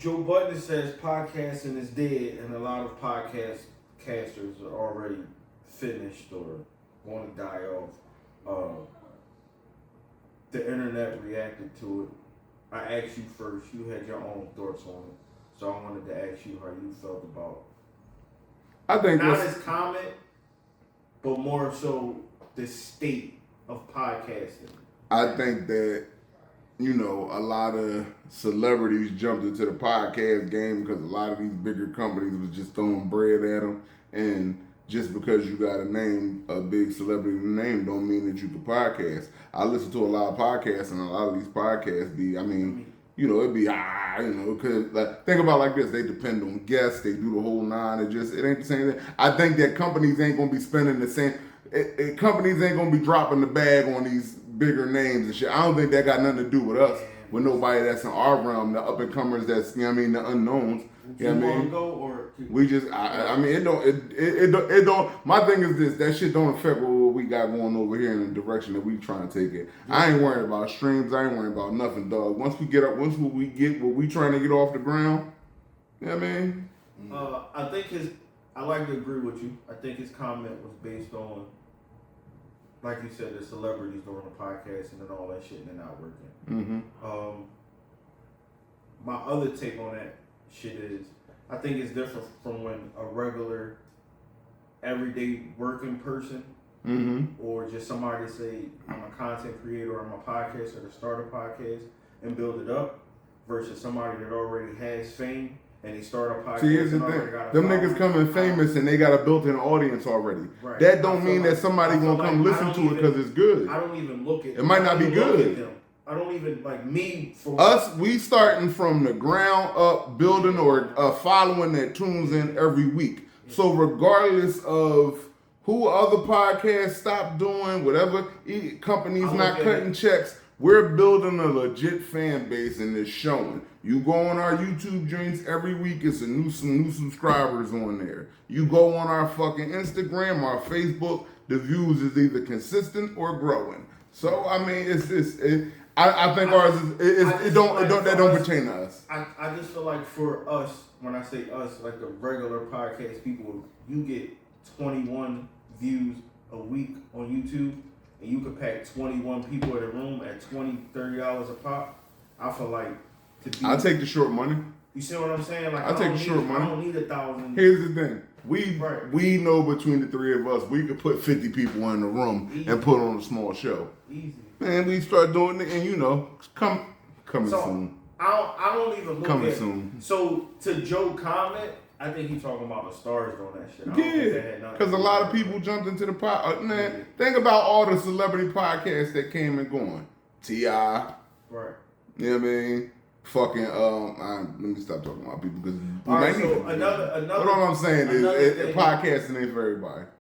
Joe Budden says podcasting is dead, and a lot of casters are already finished or want to die off. The internet reacted to it. I asked you first. You had your own thoughts on it, so I wanted to ask you how you felt about. I think not as comment, but more so the state of podcasting. I think that, you know, a lot of celebrities jumped into the podcast game because a lot of these bigger companies was just throwing bread at them. And just because you got a name, a big celebrity name, don't mean that you can podcast. I listen to a lot of podcasts, and a lot of these podcasts be, I mean, you know, it'd be, you know, because like, think about it like this. They depend on guests. They do the whole nine. It ain't the same thing. I think that companies ain't going to be spending the same. Companies ain't going to be dropping the bag on these bigger names and shit. I don't think that got nothing to do with us. With nobody that's in our realm, the up and comers, that's, you know what I mean, the unknowns. You know what I mean? Go or we just, I mean, it don't. My thing is this: that shit don't affect what we got going over here in the direction that we trying to take it. Yeah. I ain't worried about streams. I ain't worried about nothing, dog. Once we get what we trying to get off the ground. You know what I mean? I like to agree with you. I think his comment was based on, like you said, the celebrities doing the podcast and all that shit, and they're not working. Mm-hmm. My other take on that shit is, I think it's different from when a regular, everyday working person, or just somebody say, I'm a content creator, I'm a podcaster to start a podcast and build it up, versus somebody that already has fame and they start a podcast. See, here's the thing. Them niggas coming famous and they got a built-in audience already. Right. That don't mean that somebody gonna come listen to it because it's good. I don't even look at it. It might not be good. I don't even, like, me. For us, we starting from the ground up, building or following that tunes in every week. Yeah. So regardless of who other podcasts stop doing, whatever companies not cutting checks, we're building a legit fan base and it's showing. You go on our YouTube joints every week, it's some new subscribers on there. You go on our fucking Instagram, our Facebook, the views is either consistent or growing. So I mean, I think ours don't pertain to us. I just feel like for us, when I say us, like the regular podcast people, you get 21 views a week on YouTube, and you could pack 21 people in a room at $20-$30 a pop. I feel like I'll take the short money. You see what I'm saying? Like, I'll take the short money. I don't need 1,000. Here's the thing. We know between the three of us, we could put 50 people in the room and put on a small show. Easy. Man, we start doing it, and you know, coming soon. I don't even look coming at soon. So to Joe comment, I think he's talking about the stars doing that shit. Yeah, because a lot of people jumped into the pod. Man, think about all the celebrity podcasts that came and going. T.I. Right. You know what I mean? Fucking let me stop talking about people because another. What I'm saying is podcasting ain't for everybody.